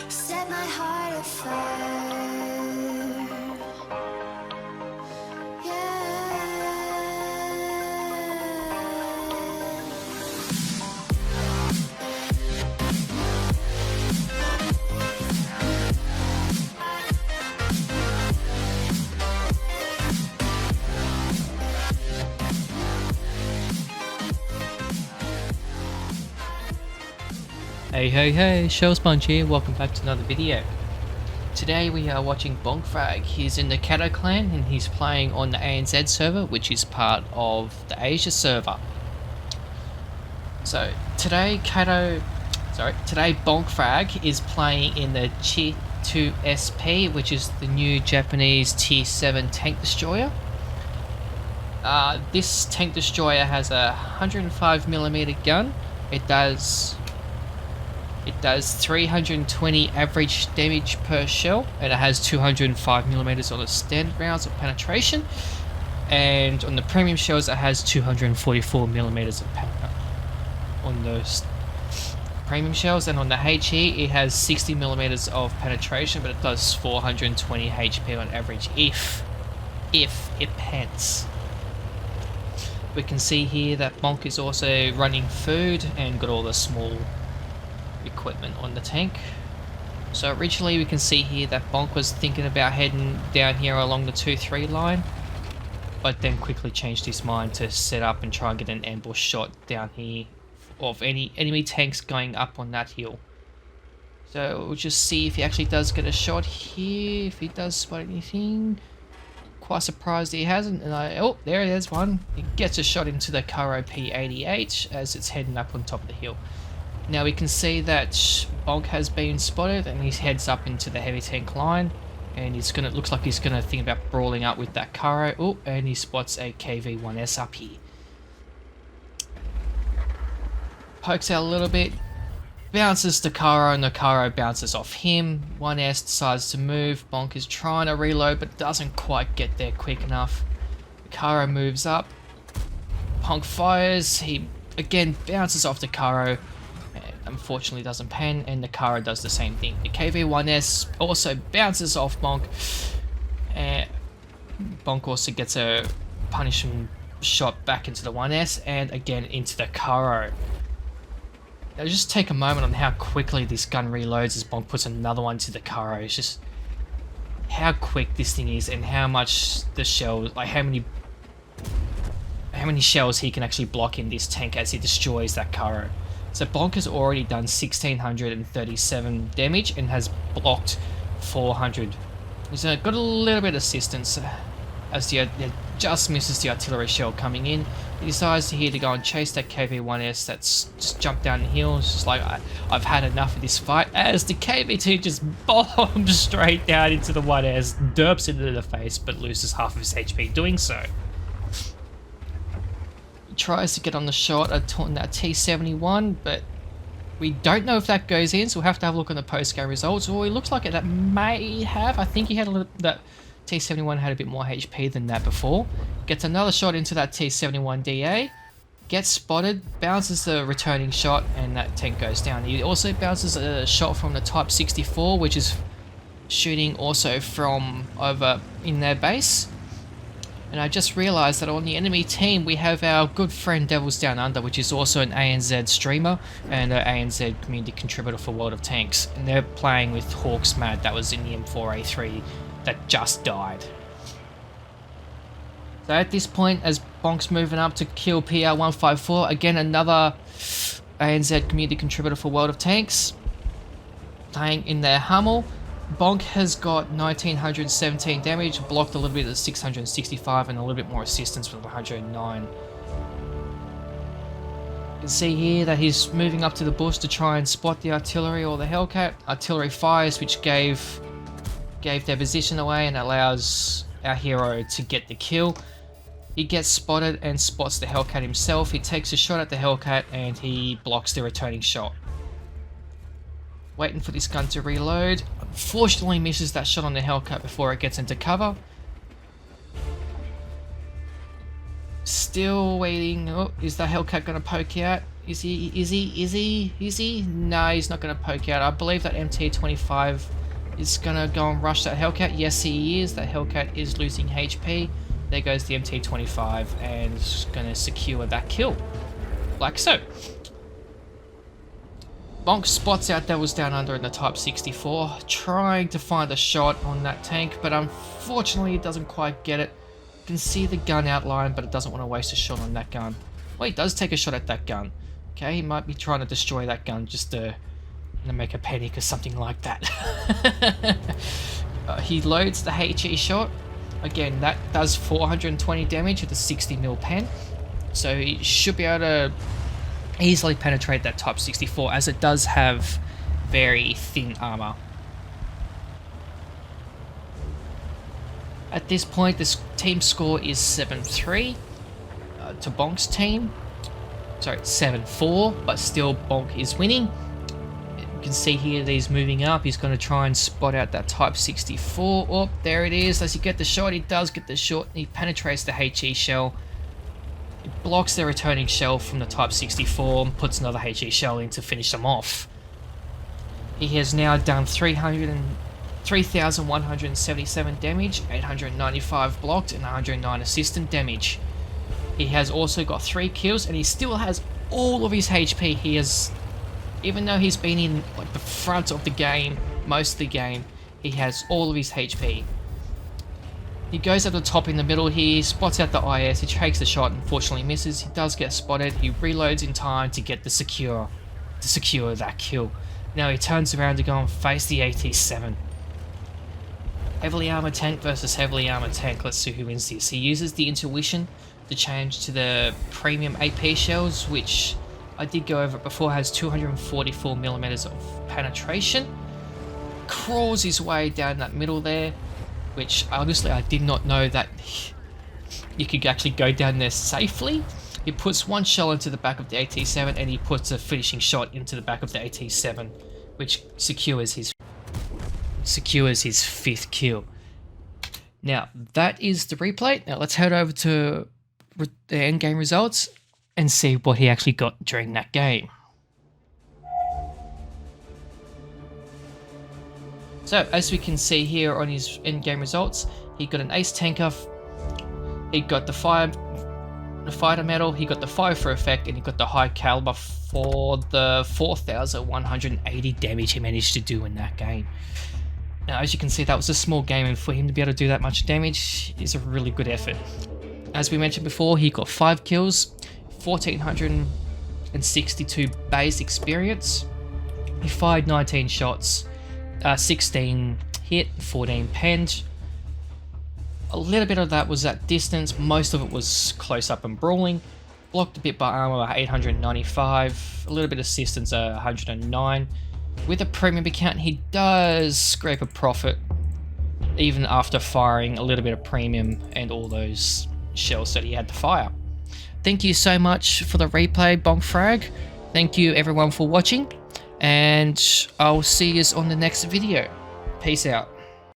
set my heart afire. Hey, ShellSp0nge here, welcome back to another video. Today we are watching Bonkfrag. He's in the Kato clan and he's playing on the ANZ server, which is part of the Asia server. So today Bonkfrag is playing in the Chi-2SP, which is the new Japanese Tier 7 tank destroyer. This tank destroyer has a 105mm gun. It does 320 average damage per shell, and it has 205mm on the standard rounds of penetration, and on the premium shells it has 244mm of on those premium shells, and on the HE it has 60mm of penetration, but it does 420 HP on average if it pants. We can see here that Bonk is also running food and got all the small equipment on the tank. So originally we can see here that Bonk was thinking about heading down here along the 2-3 line, but then quickly changed his mind to set up and try and get an ambush shot down here of any enemy tanks going up on that hill. So we'll just see if he actually does get a shot here, if he does spot anything. Quite surprised he hasn't, and oh, there it is, one. He gets a shot into the Karo P88 as it's heading up on top of the hill. Now we can see that Bonk has been spotted and he heads up into the heavy tank line, and looks like he's gonna think about brawling up with that Karo. Oh, and he spots a KV-1S up here. Pokes out a little bit, bounces the Karo, and the Karo bounces off him. 1S decides to move. Bonk is trying to reload but doesn't quite get there quick enough. The Karo moves up. Bonk fires. He again bounces off the Karo. Unfortunately doesn't pan, and the Karo does the same thing. The KV-1S also bounces off Bonk, and Bonk also gets a punishing shot back into the 1S and again into the Karo. Now just take a moment on how quickly this gun reloads as Bonk puts another one to the Karo. It's just how quick this thing is, and how much the shells, like how many shells he can actually block in this tank as he destroys that Karo. So Bonk has already done 1637 damage and has blocked 400. He's got a little bit of assistance as it just misses the artillery shell coming in. He decides here to go and chase that KV-1S that's just jumped down the hill. It's just like, I've had enough of this fight, as the KV-2 just bombs straight down into the 1S, derps into the face, but loses half of his HP doing so. Tries to get on the shot on that T71, but we don't know if that goes in, so we'll have to have a look on the post-game results. Or it looks like that may have. I think he had that T71 had a bit more HP than that before. Gets another shot into that T71 DA, gets spotted, bounces the returning shot, and that tank goes down. He also bounces a shot from the Type 64, which is shooting also from over in their base. And I just realised that on the enemy team we have our good friend Devils Down Under, which is also an ANZ streamer and an ANZ community contributor for World of Tanks. And they're playing with Hawks Mad, that was in the M4A3 that just died. So at this point, as Bonk's moving up to kill PR154, again another ANZ community contributor for World of Tanks, playing in their Hummel. Bonk has got 1917 damage, blocked a little bit at 665, and a little bit more assistance with 109. You can see here that he's moving up to the bush to try and spot the artillery or the Hellcat. Artillery fires, which gave their position away and allows our hero to get the kill. He gets spotted and spots the Hellcat himself. He takes a shot at the Hellcat and he blocks the returning shot. Waiting for this gun to reload. Unfortunately misses that shot on the Hellcat before it gets into cover. Still waiting. Oh, is the Hellcat going to poke out? Is he? No, he's not going to poke out. I believe that MT25 is going to go and rush that Hellcat. Yes, he is. That Hellcat is losing HP. There goes the MT25 and is going to secure that kill. Like so. Bonk spots out Devil's Down Under in the Type 64, trying to find a shot on that tank, but unfortunately it doesn't quite get it. You can see the gun outline, but it doesn't want to waste a shot on that gun. Well, he does take a shot at that gun. Okay, he might be trying to destroy that gun just to make a panic or something like that. He loads the HE shot. Again, that does 420 damage with a 60mm pen. So he should be able to easily penetrate that Type 64, as it does have very thin armor. At this point, this team score is 7-3 to Bonk's team. Sorry, 7-4, but still Bonk is winning. You can see here that he's moving up. He's going to try and spot out that Type 64. Oh, there it is. Does he get the shot? He does get the shot. He penetrates the HE shell. It blocks the returning shell from the Type 64 and puts another HE shell in to finish them off. He has now done 3,177 damage, 895 blocked, and 109 assistant damage. He has also got 3 kills, and he still has all of his HP. He has, even though he's been in like the front of the game, most of the game, he has all of his HP. He goes up the top in the middle here, spots out the IS, he takes the shot, unfortunately misses. He does get spotted, he reloads in time to get the secure that kill. Now he turns around to go and face the AT-7. Heavily armored tank versus heavily armored tank. Let's see who wins this. He uses the intuition to change to the premium AP shells, which I did go over before, has 244mm of penetration. Crawls his way down that middle there, which honestly I did not know that you could actually go down there safely. He puts one shell into the back of the AT-7 and he puts a finishing shot into the back of the AT-7, which secures his 5th kill. Now that is the replay. Now let's head over to the end game results and see what he actually got during that game. So as we can see here on his end game results, he got an ace tanker, he got the fighter medal, he got the fire for effect, and he got the high caliber for the 4,180 damage he managed to do in that game. Now as you can see, that was a small game, and for him to be able to do that much damage is a really good effort. As we mentioned before, he got 5 kills, 1,462 base experience. He fired 19 shots, 16 hit, 14 penned. A little bit of that was at distance, most of it was close up and brawling. Blocked a bit by armor, 895, a little bit of assistance, 109. With a premium account, he does scrape a profit, even after firing a little bit of premium and all those shells that he had to fire. Thank you so much for the replay, Bonk Frag. Thank you everyone for watching, and I'll see you on the next video. Peace out.